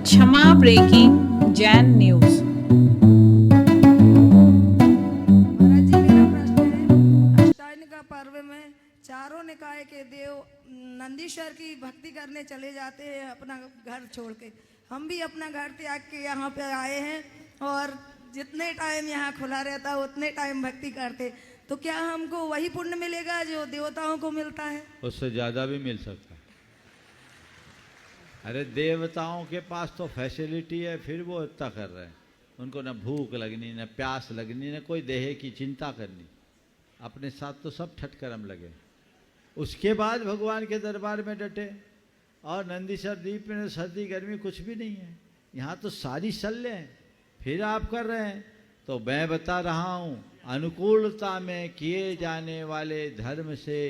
क्षमा breaking Jain news. महाराज जी, मेरा प्रश्न है, अष्टायन का पर्व में चारों निकाय के देव नंदीश्वर की भक्ति करने चले जाते हैं अपना घर छोड़ के। हम भी अपना घर त्याग के यहाँ पे आए हैं और जितने टाइम यहाँ खुला रहता है उतने टाइम भक्ति करते, तो क्या हमको वही पुण्य मिलेगा जो देवताओं को मिलता है? उससे ज़्यादा भी मिल सकता है। अरे देवताओं के पास तो फैसिलिटी है, फिर वो इतना कर रहे हैं। उनको न भूख लगनी, न प्यास लगनी, न कोई देह की चिंता करनी। अपने साथ तो सब ठटकरम लगे। उसके बाद भगवान के दरबार में डटे। और नंदीश्वर द्वीप में सर्दी गर्मी कुछ भी नहीं है, यहाँ तो सारी शल्य है। फिर आप कर रहे हैं, तो मैं बता रहा हूँ, अनुकूलता में किए जाने वाले धर्म से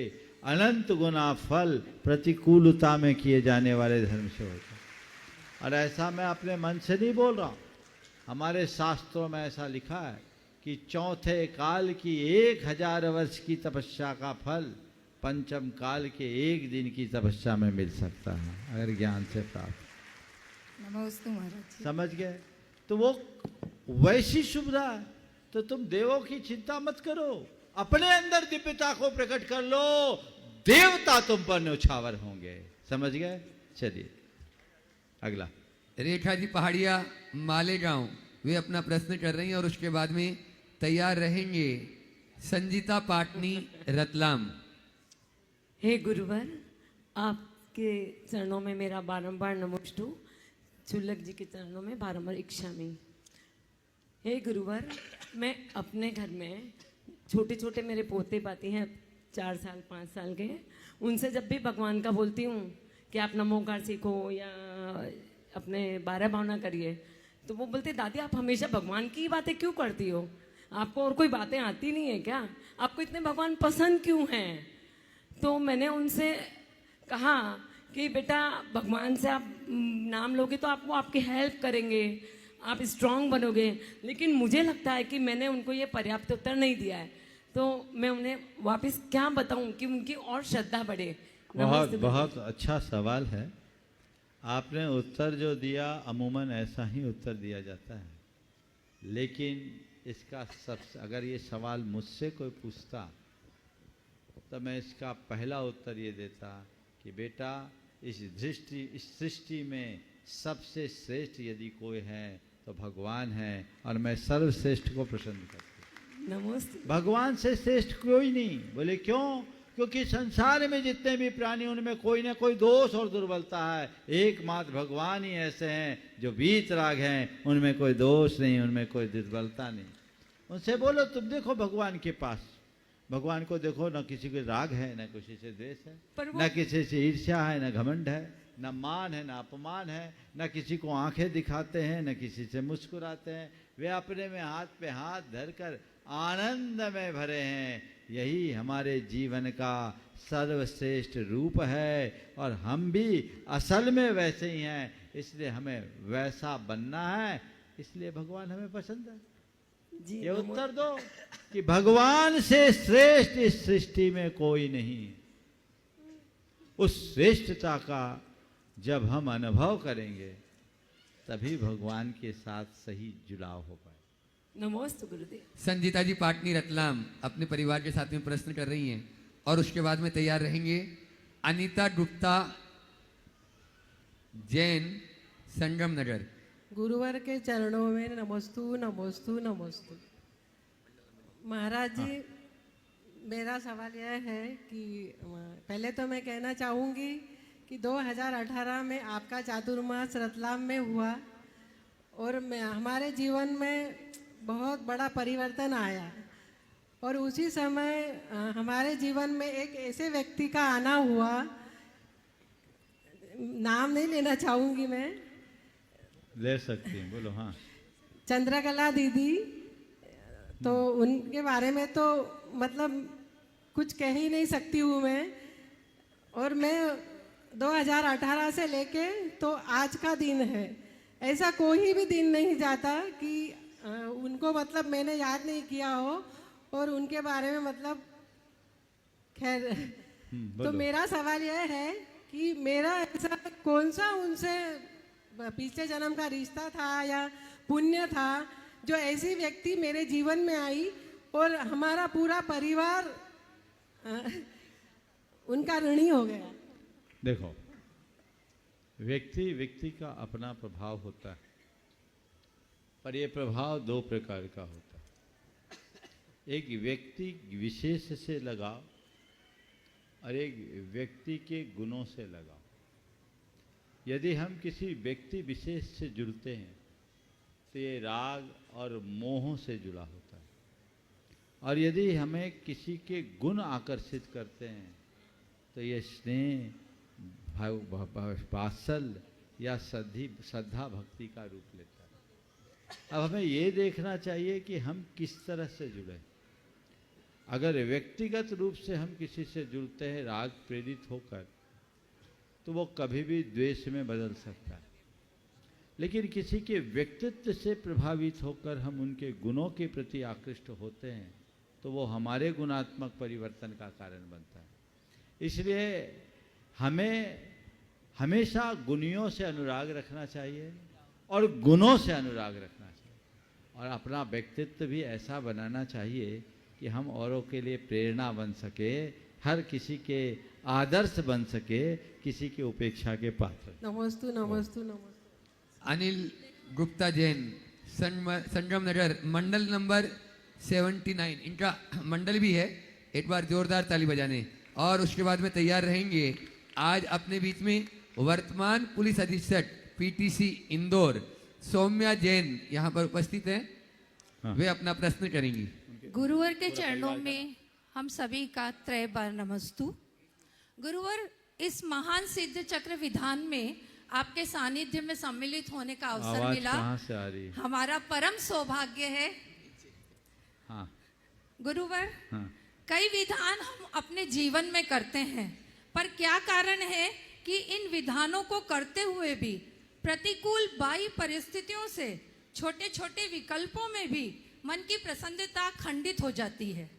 अनंत गुना फल प्रतिकूलता में किए जाने वाले धर्म से होता है। और ऐसा मैं अपने मन से नहीं बोल रहा हूँ, हमारे शास्त्रों में ऐसा लिखा है कि चौथे काल की 1000 वर्ष की तपस्या का फल पंचम काल के एक दिन की तपस्या में मिल सकता है, अगर ज्ञान से प्राप्त। नमस्ते महाराज जी। समझ गए? तो वो वैसी सुविधा है। तो तुम देवों की चिंता मत करो, अपने अंदर दिव्यता को प्रकट कर लो, देवता तुम पर न्यौछावर होंगे। समझ गए? चलिए अगला। रेखा जी पहाड़िया मालेगांव, वे अपना प्रश्न कर रही हैं और उसके बाद में तैयार रहेंगे संजीता पाटनी रतलाम। हे गुरुवर, आपके चरणों में मेरा बारंबार नमोस्तु, चुल्लक जी के चरणों में बारंबार इच्छामी। हे गुरुवर, मैं अपने घर में छोटे छोटे मेरे पोते पाती हैं, 4 साल 5 साल के, उनसे जब भी भगवान का बोलती हूँ कि आप नमोकार सीखो या अपने 12 भावना करिए, तो वो बोलते दादी आप हमेशा भगवान की बातें क्यों करती हो, आपको और कोई बातें आती नहीं है क्या, आपको इतने भगवान पसंद क्यों हैं? तो मैंने उनसे कहा कि बेटा भगवान से आप नाम लोगे तो आपको आपकी हेल्प करेंगे, आप स्ट्रांग बनोगे। लेकिन मुझे लगता है कि मैंने उनको ये पर्याप्त उत्तर नहीं दिया है, तो मैं उन्हें वापस क्या बताऊं कि उनकी और श्रद्धा बढ़े। बहुत बहुत अच्छा सवाल है। आपने उत्तर जो दिया, अमूमन ऐसा ही उत्तर दिया जाता है, लेकिन इसका सबसे, अगर ये सवाल मुझसे कोई पूछता तो मैं इसका पहला उत्तर ये देता कि बेटा इस सृष्टि में सबसे श्रेष्ठ यदि कोई है तो भगवान है, और मैं सर्वश्रेष्ठ को पसंद करती हूँ। नमस्ते। भगवान से श्रेष्ठ कोई नहीं। बोले क्यों? क्योंकि संसार में जितने भी प्राणी उनमें कोई ना कोई दोष और दुर्बलता है, एकमात्र भगवान ही ऐसे हैं जो वीतराग हैं, उनमें कोई दोष नहीं, उनमें कोई दुर्बलता नहीं। उनसे बोलो तुम देखो भगवान के पास, भगवान को देखो, न किसी को राग है, न किसी से द्वेष है, न किसी से ईर्ष्या है, न घमंड है, न मान है, न अपमान है, न किसी को आंखें दिखाते हैं, न किसी से मुस्कुराते हैं। वे अपने में हाथ पे हाथ धरकर आनंद में भरे हैं। यही हमारे जीवन का सर्वश्रेष्ठ रूप है, और हम भी असल में वैसे ही हैं, इसलिए हमें वैसा बनना है, इसलिए भगवान हमें पसंद है। ये उत्तर दो कि भगवान से श्रेष्ठ इस सृष्टि में कोई नहीं। उस श्रेष्ठता का जब हम अनुभव करेंगे तभी भगवान के साथ सही जुड़ाव हो पाए। नमस्ते गुरुदेव। संजीता जी पाटनी रतलाम अपने परिवार के साथ में प्रश्न कर रही हैं और उसके बाद में तैयार रहेंगे अनीता गुप्ता जैन संगम नगर। गुरुवर के चरणों में नमस्तु नमस्तु नमस्तु। महाराज जी, मेरा सवाल यह है कि पहले तो मैं कहना चाहूँगी कि 2018 में आपका चातुर्मास रतलाम में हुआ और हमारे जीवन में बहुत बड़ा परिवर्तन आया, और उसी समय हमारे जीवन में एक ऐसे व्यक्ति का आना हुआ, नाम नहीं लेना चाहूँगी मैं। ले सकती हैं, बोलो। हाँ, चंद्रकला दीदी, तो उनके बारे में तो मतलब कुछ कह ही नहीं सकती हूँ मैं। और मैं 2018 से लेके तो आज का दिन है, ऐसा कोई भी दिन नहीं जाता कि उनको मतलब मैंने याद नहीं किया हो और उनके बारे में मतलब खैर। तो मेरा सवाल यह है कि मेरा ऐसा कौन सा उनसे पिछले जन्म का रिश्ता था या पुण्य था, जो ऐसी व्यक्ति मेरे जीवन में आई और हमारा पूरा परिवार उनका ऋणी हो गया। देखो, व्यक्ति व्यक्ति का अपना प्रभाव होता है, पर यह प्रभाव दो प्रकार का होता है। एक व्यक्ति विशेष से लगाव और एक व्यक्ति के गुणों से लगाव। यदि हम किसी व्यक्ति विशेष से जुड़ते हैं तो ये राग और मोह से जुड़ा होता है, और यदि हमें किसी के गुण आकर्षित करते हैं तो ये स्नेह, वात्सल्य या श्रद्धा भक्ति का रूप लेता है। अब हमें ये देखना चाहिए कि हम किस तरह से जुड़े। अगर व्यक्तिगत रूप से हम किसी से जुड़ते हैं राग प्रेरित होकर, तो वो कभी भी द्वेष में बदल सकता है। लेकिन किसी के व्यक्तित्व से प्रभावित होकर हम उनके गुणों के प्रति आकृष्ट होते हैं तो वो हमारे गुणात्मक परिवर्तन का कारण बनता है। इसलिए हमें हमेशा गुणियों से अनुराग रखना चाहिए और गुणों से अनुराग रखना चाहिए, और अपना व्यक्तित्व भी ऐसा बनाना चाहिए कि हम औरों के लिए प्रेरणा बन सके, हर किसी के आदर्श बन सके, किसी की उपेक्षा के पात्र। नमस्तु नमस्तु नमस्तु। अनिल गुप्ता जैन, संगम नगर, मंडल नंबर 79, इनका मंडल भी है। एक बार जोरदार ताली बजाने। और उसके बाद में तैयार रहेंगे आज अपने बीच में वर्तमान पुलिस अधीक्षक पीटीसी इंदौर सौम्या जैन यहाँ पर उपस्थित हैं। हाँ। वे अपना प्रश्न करेंगी। गुरुवर के चरणों में हम सभी का त्रय बार नमस्तु। गुरुवर, इस महान सिद्ध चक्र विधान में आपके सानिध्य में सम्मिलित होने का अवसर आवाज मिला, कहाँ से आ रही है? हमारा परम सौभाग्य है। हाँ गुरुवर, हाँ। कई विधान हम अपने जीवन में करते हैं, पर क्या कारण है कि इन विधानों को करते हुए भी प्रतिकूल बाह्य परिस्थितियों से छोटे छोटे विकल्पों में भी मन की प्रसन्नता खंडित हो जाती है।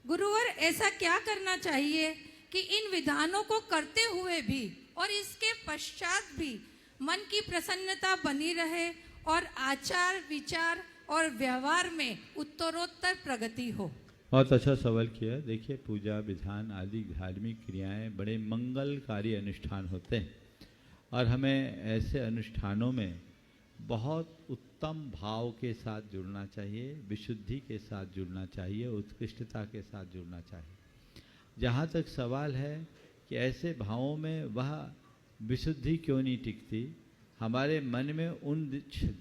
गुरुवर, ऐसा क्या करना चाहिए कि इन विधानों को करते हुए भी और इसके पश्चात भी मन की प्रसन्नता बनी रहे और आचार विचार और व्यवहार में उत्तरोत्तर प्रगति हो? बहुत अच्छा सवाल किया। देखिए, पूजा विधान आदि धार्मिक क्रियाएं बड़े मंगलकारी अनुष्ठान होते हैं, और हमें ऐसे अनुष्ठानों में बहुत उत्तम भाव के साथ जुड़ना चाहिए, विशुद्धि के साथ जुड़ना चाहिए, उत्कृष्टता के साथ जुड़ना चाहिए। जहाँ तक सवाल है कि ऐसे भावों में वह विशुद्धि क्यों नहीं टिकती, हमारे मन में उन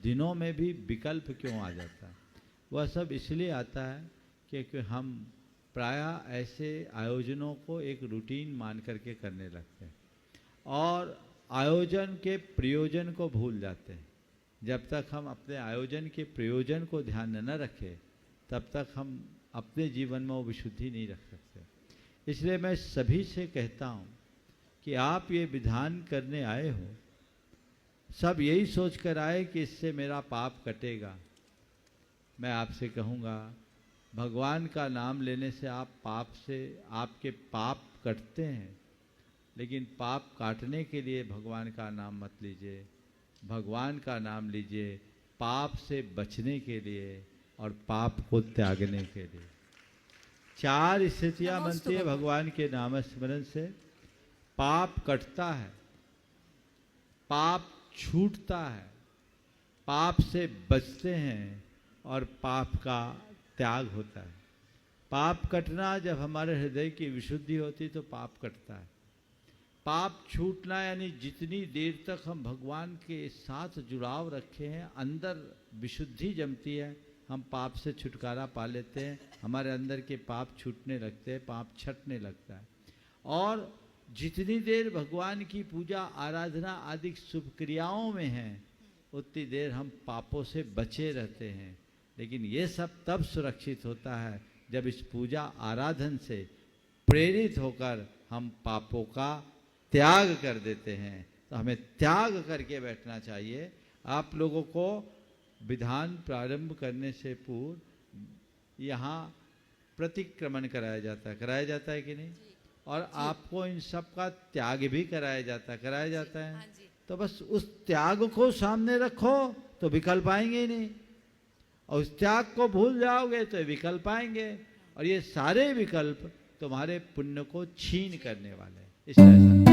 दिनों में भी विकल्प क्यों आ जाता है, वह सब इसलिए आता है क्योंकि हम प्रायः ऐसे आयोजनों को एक रूटीन मान करके करने लगते हैं और आयोजन के प्रयोजन को भूल जाते हैं। जब तक हम अपने आयोजन के प्रयोजन को ध्यान में न रखें, तब तक हम अपने जीवन में वो विशुद्धि नहीं रख सकते। इसलिए मैं सभी से कहता हूँ कि आप ये विधान करने आए हो, सब यही सोच कर आए कि इससे मेरा पाप कटेगा। मैं आपसे कहूँगा, भगवान का नाम लेने से आपके पाप कटते हैं, लेकिन पाप काटने के लिए भगवान का नाम मत लीजिए। भगवान का नाम लीजिए पाप से बचने के लिए और पाप को त्यागने के लिए। 4 स्थितियां बनती है भगवान के नाम स्मरण से। पाप कटता है, पाप छूटता है, पाप से बचते हैं और पाप का त्याग होता है। पाप कटना, जब हमारे हृदय की विशुद्धि होती तो पाप कटता है। पाप छूटना यानी जितनी देर तक हम भगवान के साथ जुड़ाव रखे हैं, अंदर विशुद्धि जमती है, हम पाप से छुटकारा पा लेते हैं, हमारे अंदर के पाप छूटने लगते हैं, पाप छटने लगता है। और जितनी देर भगवान की पूजा आराधना आदि शुभ क्रियाओं में हैं, उतनी देर हम पापों से बचे रहते हैं। लेकिन ये सब तब सुरक्षित होता है जब इस पूजा आराधन से प्रेरित होकर हम पापों का त्याग कर देते हैं। तो हमें त्याग करके बैठना चाहिए। आप लोगों को विधान प्रारंभ करने से पूर्व यहाँ प्रतिक्रमण कराया जाता है कि नहीं? और आपको इन सब का त्याग भी कराया जाता है। तो बस उस त्याग को सामने रखो तो विकल्प आएंगे ही नहीं, और उस त्याग को भूल जाओगे तो विकल्प आएंगे, और ये सारे विकल्प तुम्हारे पुण्य को छीन करने वाले हैं। इसलिए ऐसा